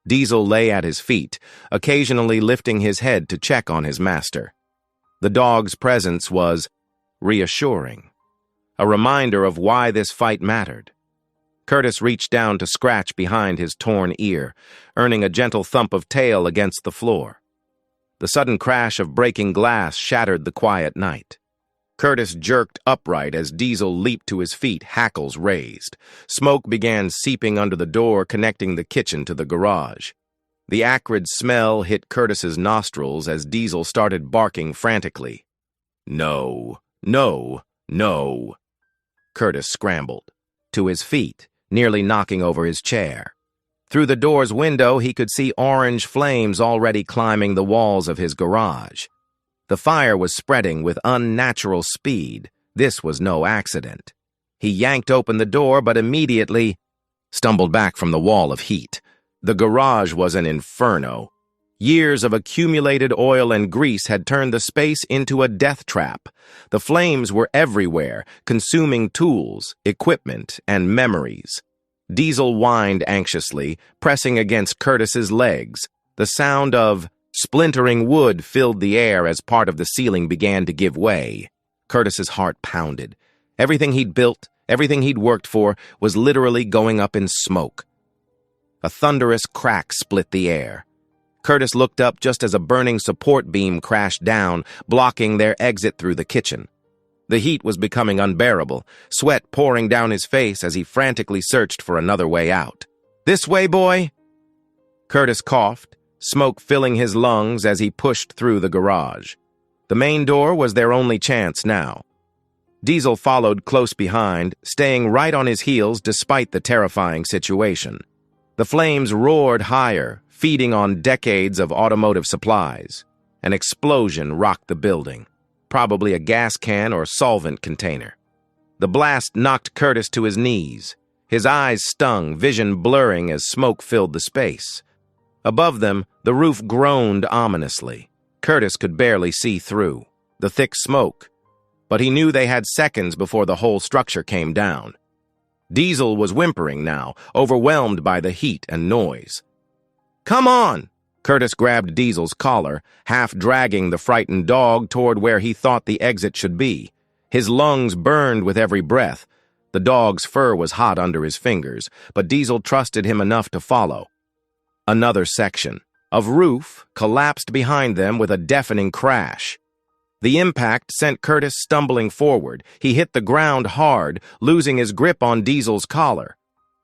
Diesel lay at his feet, occasionally lifting his head to check on his master. The dog's presence was reassuring, a reminder of why this fight mattered. Curtis reached down to scratch behind his torn ear, earning a gentle thump of tail against the floor. The sudden crash of breaking glass shattered the quiet night. Curtis jerked upright as Diesel leaped to his feet, hackles raised. Smoke began seeping under the door connecting the kitchen to the garage. The acrid smell hit Curtis's nostrils as Diesel started barking frantically. No, no, no. Curtis scrambled. To his feet, nearly knocking over his chair. Through the door's window, he could see orange flames already climbing the walls of his garage. The fire was spreading with unnatural speed. This was no accident. He yanked open the door, but immediately stumbled back from the wall of heat. The garage was an inferno. Years of accumulated oil and grease had turned the space into a death trap. The flames were everywhere, consuming tools, equipment, and memories. Diesel whined anxiously, pressing against Curtis's legs. The sound of splintering wood filled the air as part of the ceiling began to give way. Curtis's heart pounded. Everything he'd built, everything he'd worked for, was literally going up in smoke. A thunderous crack split the air. Curtis looked up just as a burning support beam crashed down, blocking their exit through the kitchen. The heat was becoming unbearable, sweat pouring down his face as he frantically searched for another way out. "This way, boy!" Curtis coughed, smoke filling his lungs as he pushed through the garage. The main door was their only chance now. Diesel followed close behind, staying right on his heels despite the terrifying situation. The flames roared higher, feeding on decades of automotive supplies. An explosion rocked the building, probably a gas can or solvent container. The blast knocked Curtis to his knees. His eyes stung, vision blurring as smoke filled the space. Above them, the roof groaned ominously. Curtis could barely see through the thick smoke, but he knew they had seconds before the whole structure came down. Diesel was whimpering now, overwhelmed by the heat and noise. "Come on!" Curtis grabbed Diesel's collar, half dragging the frightened dog toward where he thought the exit should be. His lungs burned with every breath. The dog's fur was hot under his fingers, but Diesel trusted him enough to follow. Another section of roof collapsed behind them with a deafening crash. The impact sent Curtis stumbling forward. He hit the ground hard, losing his grip on Diesel's collar.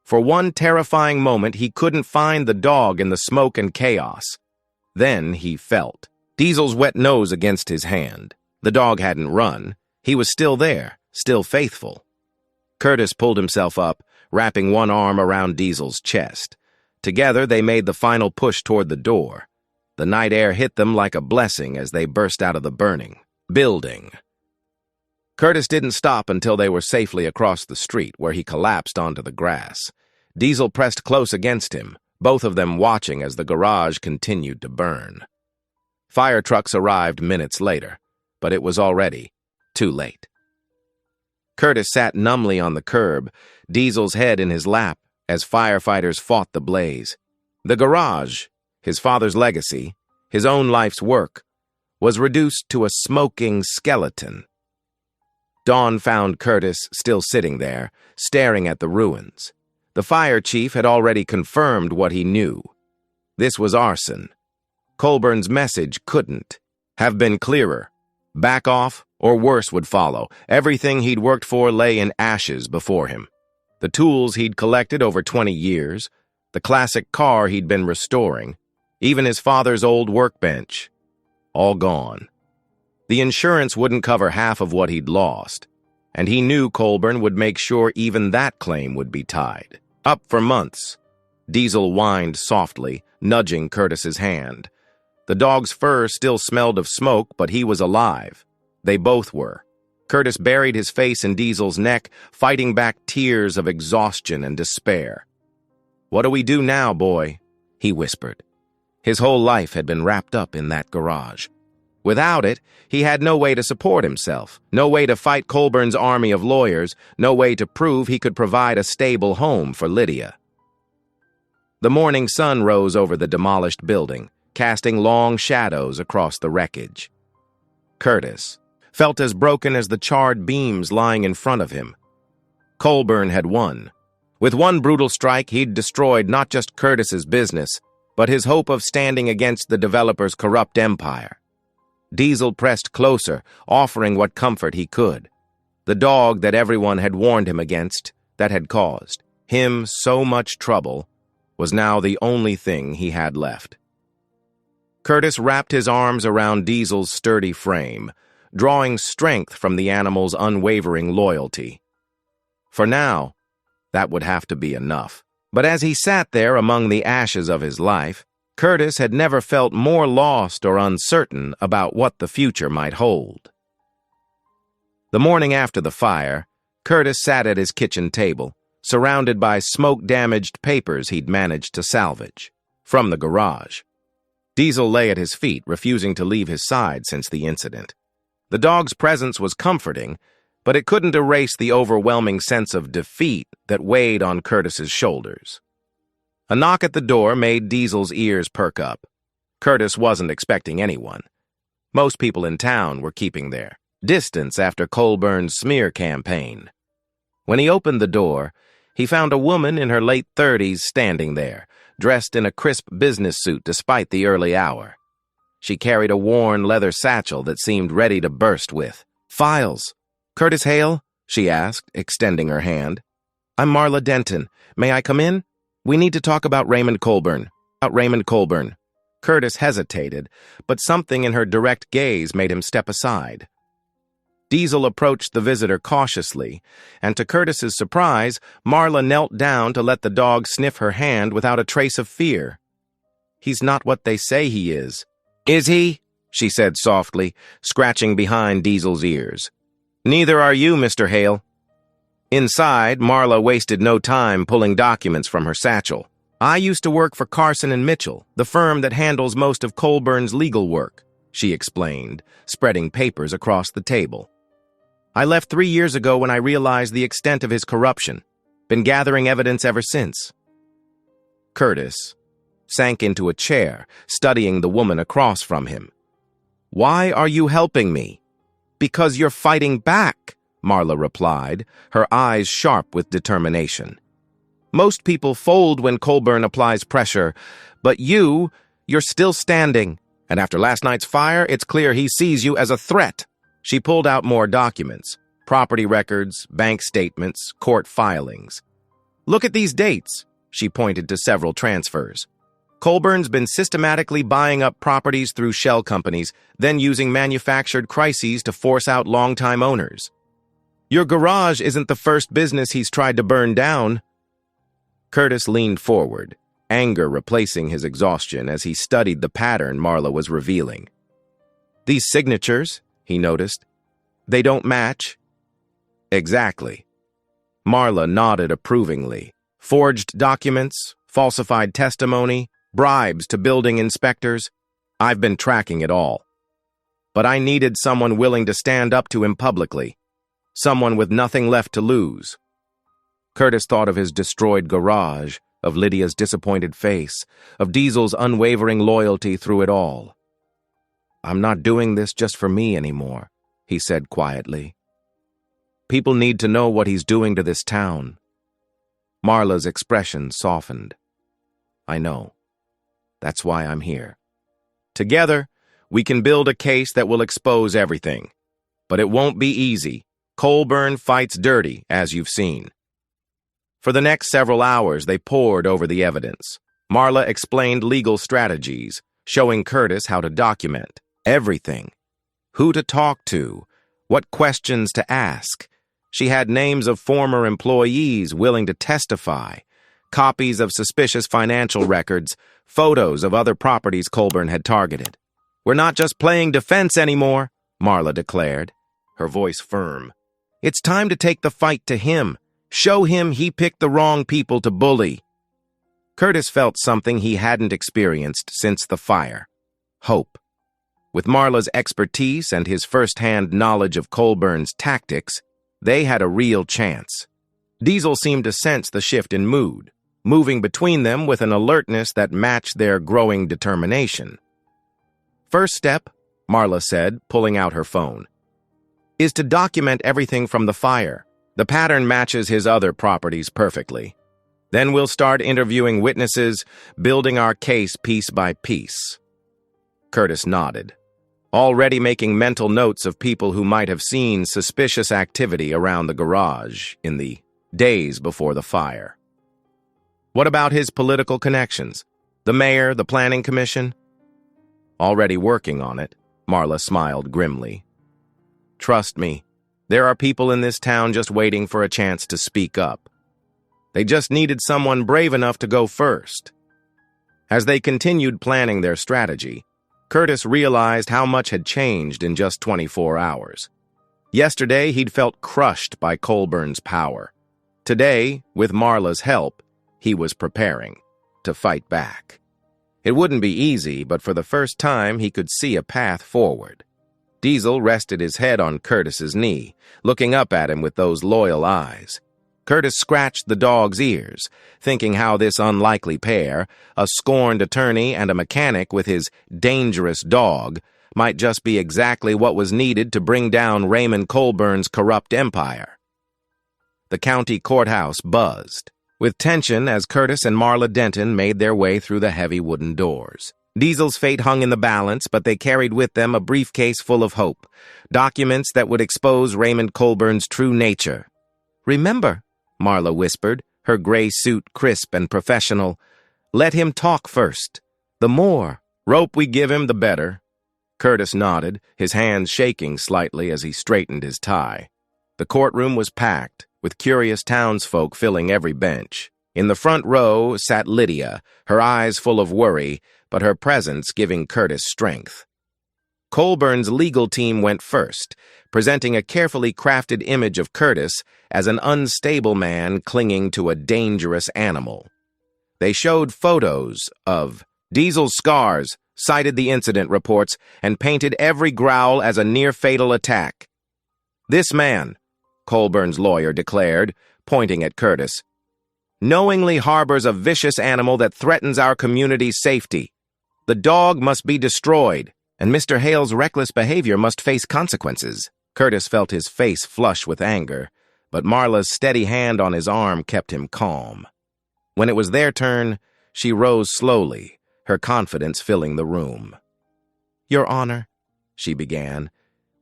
For one terrifying moment, he couldn't find the dog in the smoke and chaos. Then he felt Diesel's wet nose against his hand. The dog hadn't run. He was still there, still faithful. Curtis pulled himself up, wrapping one arm around Diesel's chest. Together, they made the final push toward the door. The night air hit them like a blessing as they burst out of the burning building. Curtis didn't stop until they were safely across the street, where he collapsed onto the grass. Diesel pressed close against him, both of them watching as the garage continued to burn. Fire trucks arrived minutes later, but it was already too late. Curtis sat numbly on the curb, Diesel's head in his lap, as firefighters fought the blaze. The garage, his father's legacy, his own life's work, was reduced to a smoking skeleton. Dawn found Curtis still sitting there, staring at the ruins. The fire chief had already confirmed what he knew. This was arson. Colburn's message couldn't have been clearer. Back off, or worse would follow. Everything he'd worked for lay in ashes before him. The tools he'd collected over 20 years, the classic car he'd been restoring, even his father's old workbench. All gone. The insurance wouldn't cover half of what he'd lost, and he knew Colburn would make sure even that claim would be tied up for months. Diesel whined softly, nudging Curtis's hand. The dog's fur still smelled of smoke, but he was alive. They both were. Curtis buried his face in Diesel's neck, fighting back tears of exhaustion and despair. "What do we do now, boy?" he whispered. His whole life had been wrapped up in that garage. Without it, he had no way to support himself, no way to fight Colburn's army of lawyers, no way to prove he could provide a stable home for Lydia. The morning sun rose over the demolished building, casting long shadows across the wreckage. Curtis felt as broken as the charred beams lying in front of him. Colburn had won. With one brutal strike, he'd destroyed not just Curtis's business, but his hope of standing against the developer's corrupt empire. Diesel pressed closer, offering what comfort he could. The dog that everyone had warned him against, that had caused him so much trouble, was now the only thing he had left. Curtis wrapped his arms around Diesel's sturdy frame, drawing strength from the animal's unwavering loyalty. For now, that would have to be enough. But as he sat there among the ashes of his life, Curtis had never felt more lost or uncertain about what the future might hold. The morning after the fire, Curtis sat at his kitchen table, surrounded by smoke-damaged papers he'd managed to salvage from the garage. Diesel lay at his feet, refusing to leave his side since the incident. The dog's presence was comforting, but it couldn't erase the overwhelming sense of defeat that weighed on Curtis's shoulders. A knock at the door made Diesel's ears perk up. Curtis wasn't expecting anyone. Most people in town were keeping their distance after Colburn's smear campaign. When he opened the door, he found a woman in her late 30s standing there, dressed in a crisp business suit despite the early hour. She carried a worn leather satchel that seemed ready to burst with files. "Curtis Hale?" she asked, extending her hand. "I'm Marla Denton. May I come in? We need to talk about Raymond Colburn." Curtis hesitated, but something in her direct gaze made him step aside. Diesel approached the visitor cautiously, and to Curtis's surprise, Marla knelt down to let the dog sniff her hand without a trace of fear. "He's not what they say he is." "Is he?" she said softly, scratching behind Diesel's ears. "Neither are you, Mr. Hale." Inside, Marla wasted no time pulling documents from her satchel. "I used to work for Carson and Mitchell, the firm that handles most of Colburn's legal work," she explained, spreading papers across the table. "I left 3 years ago when I realized the extent of his corruption. Been gathering evidence ever since." Curtis sank into a chair, studying the woman across from him. "Why are you helping me?" "Because you're fighting back," Marla replied, her eyes sharp with determination. "Most people fold when Colburn applies pressure, but you're still standing, and after last night's fire, it's clear he sees you as a threat." She pulled out more documents, property records, bank statements, court filings. "Look at these dates," she pointed to several transfers. "Colburn's been systematically buying up properties through shell companies, then using manufactured crises to force out longtime owners." Your garage isn't the first business he's tried to burn down. Curtis leaned forward, anger replacing his exhaustion as he studied the pattern Marla was revealing. These signatures, he noticed, they don't match. Exactly. Marla nodded approvingly. Forged documents, falsified testimony, bribes to building inspectors. I've been tracking it all. But I needed someone willing to stand up to him publicly. Someone with nothing left to lose. Curtis thought of his destroyed garage, of Lydia's disappointed face, of Diesel's unwavering loyalty through it all. I'm not doing this just for me anymore, he said quietly. People need to know what he's doing to this town. Marla's expression softened. I know. That's why I'm here. Together, we can build a case that will expose everything. But it won't be easy. Colburn fights dirty, as you've seen. For the next several hours, they pored over the evidence. Marla explained legal strategies, showing Curtis how to document everything. Who to talk to, what questions to ask. She had names of former employees willing to testify, copies of suspicious financial records, photos of other properties Colburn had targeted. We're not just playing defense anymore, Marla declared, her voice firm. It's time to take the fight to him. Show him he picked the wrong people to bully. Curtis felt something he hadn't experienced since the fire. Hope. With Marla's expertise and his first-hand knowledge of Colburn's tactics, they had a real chance. Diesel seemed to sense the shift in mood, moving between them with an alertness that matched their growing determination. First step, Marla said, pulling out her phone, is to document everything from the fire. The pattern matches his other properties perfectly. Then we'll start interviewing witnesses, building our case piece by piece. Curtis nodded, already making mental notes of people who might have seen suspicious activity around the garage in the days before the fire. What about his political connections? The mayor, the planning commission? Already working on it, Marla smiled grimly. Trust me, there are people in this town just waiting for a chance to speak up. They just needed someone brave enough to go first. As they continued planning their strategy, Curtis realized how much had changed in just 24 hours. Yesterday, he'd felt crushed by Colburn's power. Today, with Marla's help, he was preparing to fight back. It wouldn't be easy, but for the first time, he could see a path forward. Diesel rested his head on Curtis's knee, looking up at him with those loyal eyes. Curtis scratched the dog's ears, thinking how this unlikely pair, a scorned attorney and a mechanic with his dangerous dog, might just be exactly what was needed to bring down Raymond Colburn's corrupt empire. The county courthouse buzzed, with tension as Curtis and Marla Denton made their way through the heavy wooden doors. Diesel's fate hung in the balance, but they carried with them a briefcase full of hope, documents that would expose Raymond Colburn's true nature. Remember, Marla whispered, her gray suit crisp and professional, let him talk first. The more rope we give him, the better. Curtis nodded, his hands shaking slightly as he straightened his tie. The courtroom was packed, with curious townsfolk filling every bench. In the front row sat Lydia, her eyes full of worry, but her presence giving Curtis strength. Colburn's legal team went first, presenting a carefully crafted image of Curtis as an unstable man clinging to a dangerous animal. They showed photos of Diesel's scars, cited the incident reports, and painted every growl as a near-fatal attack. This man, Colburn's lawyer declared, pointing at Curtis, knowingly harbors a vicious animal that threatens our community's safety. The dog must be destroyed, and Mr. Hale's reckless behavior must face consequences. Curtis felt his face flush with anger, but Marla's steady hand on his arm kept him calm. When it was their turn, she rose slowly, her confidence filling the room. Your Honor, she began,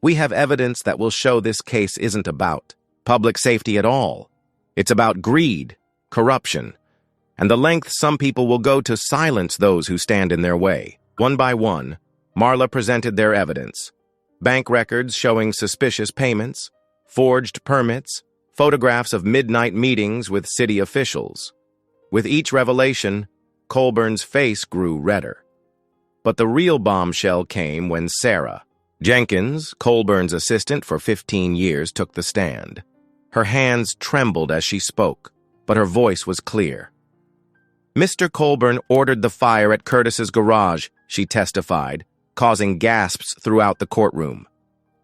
we have evidence that will show this case isn't about public safety at all. It's about greed, corruption, and the length some people will go to silence those who stand in their way. One by one, Marla presented their evidence. Bank records showing suspicious payments, forged permits, photographs of midnight meetings with city officials. With each revelation, Colburn's face grew redder. But the real bombshell came when Sarah Jenkins, Colburn's assistant for 15 years, took the stand. Her hands trembled as she spoke, but her voice was clear. Mr. Colburn ordered the fire at Curtis's garage, she testified, causing gasps throughout the courtroom.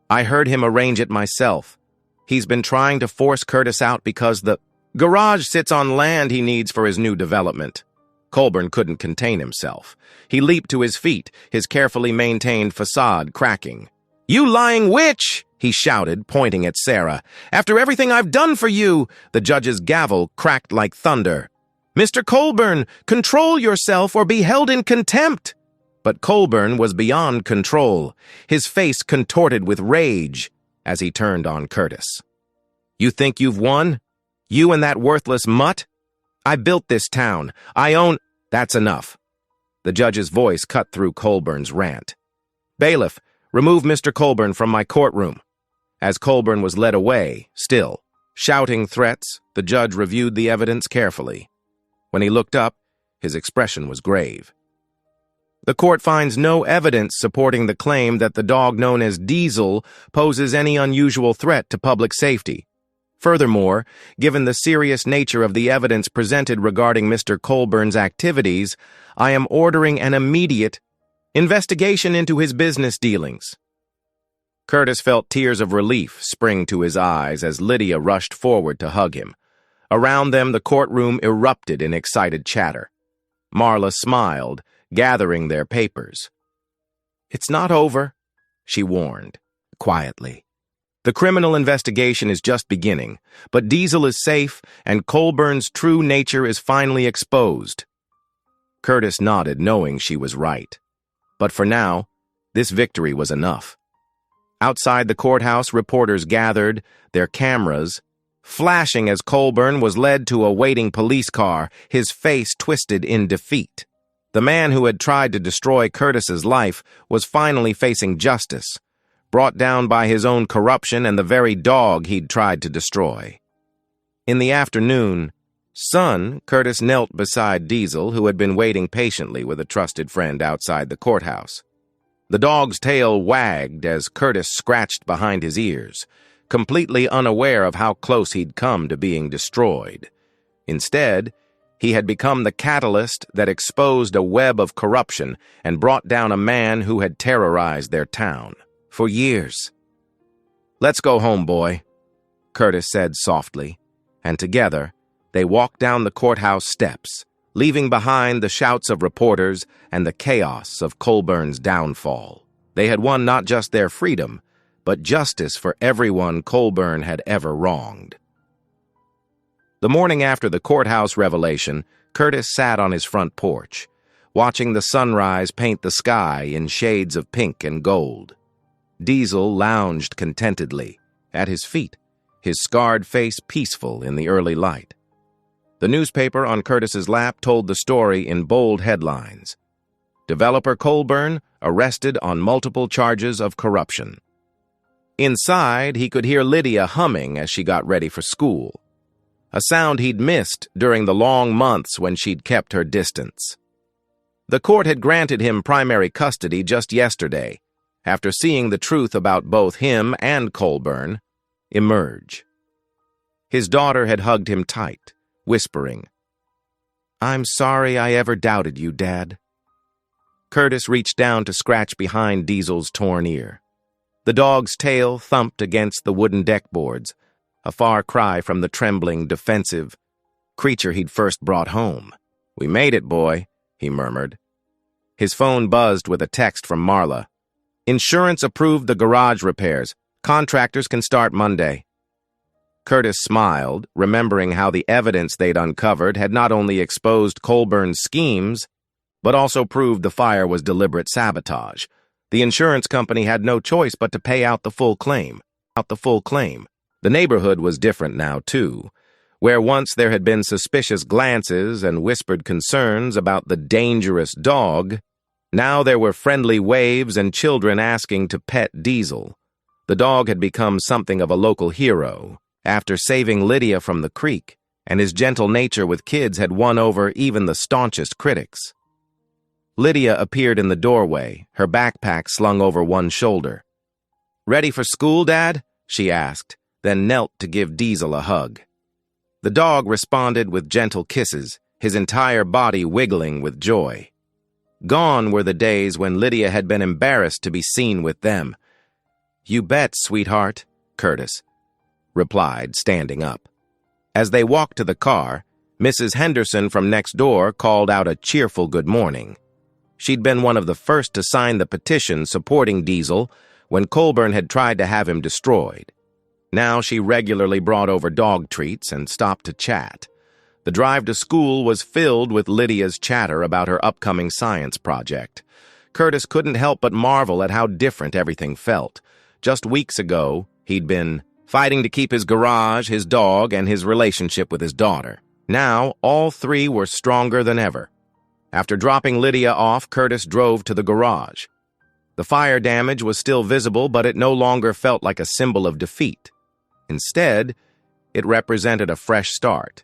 I heard him arrange it myself. He's been trying to force Curtis out because the garage sits on land he needs for his new development. Colburn couldn't contain himself. He leaped to his feet, his carefully maintained facade cracking. "You lying witch!" he shouted, pointing at Sarah. "After everything I've done for you!" The judge's gavel cracked like thunder. "Mr. Colburn, control yourself or be held in contempt!" But Colburn was beyond control, his face contorted with rage as he turned on Curtis. "You think you've won? You and that worthless mutt? I built this town. I own—" "That's enough." The judge's voice cut through Colburn's rant. "Bailiff, remove Mr. Colburn from my courtroom." As Colburn was led away, still, shouting threats, the judge reviewed the evidence carefully. When he looked up, his expression was grave. The court finds no evidence supporting the claim that the dog known as Diesel poses any unusual threat to public safety. Furthermore, given the serious nature of the evidence presented regarding Mr. Colburn's activities, I am ordering an immediate investigation into his business dealings. Curtis felt tears of relief spring to his eyes as Lydia rushed forward to hug him. Around them, the courtroom erupted in excited chatter. Marla smiled, gathering their papers. "It's not over," she warned, quietly. "The criminal investigation is just beginning, but Diesel is safe and Colburn's true nature is finally exposed." Curtis nodded, knowing she was right. But for now, this victory was enough. Outside the courthouse, reporters gathered, their cameras flashing as Colburn was led to a waiting police car, his face twisted in defeat. The man who had tried to destroy Curtis's life was finally facing justice, brought down by his own corruption and the very dog he'd tried to destroy. In the afternoon, Curtis knelt beside Diesel, who had been waiting patiently with a trusted friend outside the courthouse. The dog's tail wagged as Curtis scratched behind his ears, completely unaware of how close he'd come to being destroyed. Instead, he had become the catalyst that exposed a web of corruption and brought down a man who had terrorized their town for years. "Let's go home, boy," Curtis said softly, and together they walked down the courthouse steps, leaving behind the shouts of reporters and the chaos of Colburn's downfall. They had won not just their freedom, but justice for everyone Colburn had ever wronged. The morning after the courthouse revelation, Curtis sat on his front porch, watching the sunrise paint the sky in shades of pink and gold. Diesel lounged contentedly at his feet, his scarred face peaceful in the early light. The newspaper on Curtis's lap told the story in bold headlines. Developer Colburn arrested on multiple charges of corruption. Inside, he could hear Lydia humming as she got ready for school, a sound he'd missed during the long months when she'd kept her distance. The court had granted him primary custody just yesterday, after seeing the truth about both him and Colburn emerge. His daughter had hugged him tight, whispering, "I'm sorry I ever doubted you, Dad." Curtis reached down to scratch behind Diesel's torn ear. The dog's tail thumped against the wooden deckboards, a far cry from the trembling, defensive creature he'd first brought home. "We made it, boy," he murmured. His phone buzzed with a text from Marla. "Insurance approved the garage repairs. Contractors can start Monday." Curtis smiled, remembering how the evidence they'd uncovered had not only exposed Colburn's schemes, but also proved the fire was deliberate sabotage. The insurance company had no choice but to pay out the full claim. The neighborhood was different now, too. Where once there had been suspicious glances and whispered concerns about the dangerous dog, now there were friendly waves and children asking to pet Diesel. The dog had become something of a local hero after saving Lydia from the creek, and his gentle nature with kids had won over even the staunchest critics. Lydia appeared in the doorway, her backpack slung over one shoulder. "Ready for school, Dad?" she asked, then knelt to give Diesel a hug. The dog responded with gentle kisses, his entire body wiggling with joy. Gone were the days when Lydia had been embarrassed to be seen with them. "You bet, sweetheart," Curtis replied, standing up. As they walked to the car, Mrs. Henderson from next door called out a cheerful good morning. She'd been one of the first to sign the petition supporting Diesel when Colburn had tried to have him destroyed. Now she regularly brought over dog treats and stopped to chat. The drive to school was filled with Lydia's chatter about her upcoming science project. Curtis couldn't help but marvel at how different everything felt. Just weeks ago, he'd been fighting to keep his garage, his dog, and his relationship with his daughter. Now, all three were stronger than ever. After dropping Lydia off, Curtis drove to the garage. The fire damage was still visible, but it no longer felt like a symbol of defeat. Instead, it represented a fresh start.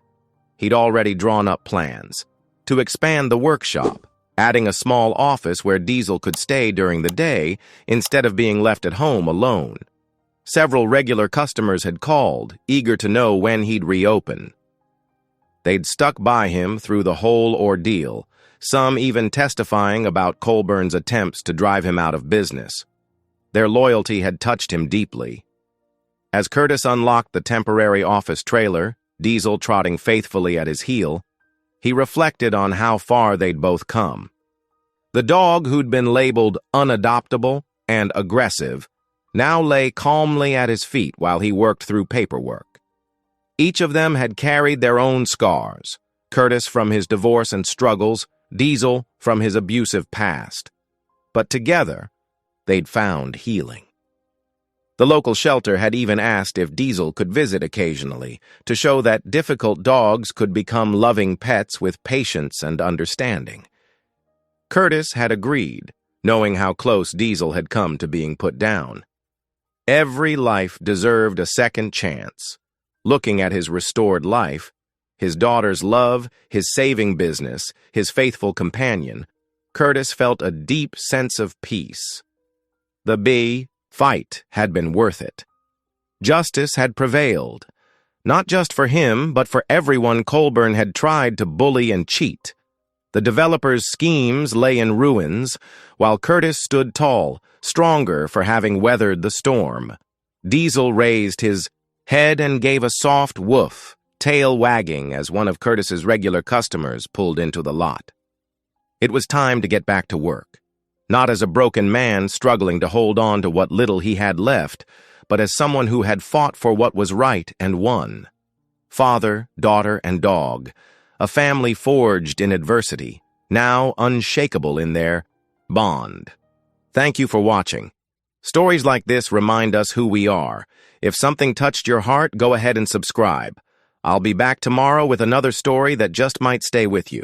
He'd already drawn up plans to expand the workshop, adding a small office where Diesel could stay during the day instead of being left at home alone. Several regular customers had called, eager to know when he'd reopen. They'd stuck by him through the whole ordeal, some even testifying about Colburn's attempts to drive him out of business. Their loyalty had touched him deeply. As Curtis unlocked the temporary office trailer, Diesel trotting faithfully at his heel, he reflected on how far they'd both come. The dog who'd been labeled unadoptable and aggressive now lay calmly at his feet while he worked through paperwork. Each of them had carried their own scars, Curtis from his divorce and struggles, Diesel from his abusive past. But together, they'd found healing. The local shelter had even asked if Diesel could visit occasionally to show that difficult dogs could become loving pets with patience and understanding. Curtis had agreed, knowing how close Diesel had come to being put down. Every life deserved a second chance. Looking at his restored life, his daughter's love, his saving business, his faithful companion, Curtis felt a deep sense of peace. The fight had been worth it. Justice had prevailed, not just for him, but for everyone Colburn had tried to bully and cheat. The developers' schemes lay in ruins, while Curtis stood tall, stronger for having weathered the storm. Diesel raised his head and gave a soft woof, tail wagging as one of Curtis's regular customers pulled into the lot. It was time to get back to work. Not as a broken man struggling to hold on to what little he had left, but as someone who had fought for what was right and won. Father, daughter, and dog, a family forged in adversity, now unshakable in their bond. Thank you for watching. Stories like this remind us who we are. If something touched your heart, go ahead and subscribe. I'll be back tomorrow with another story that just might stay with you.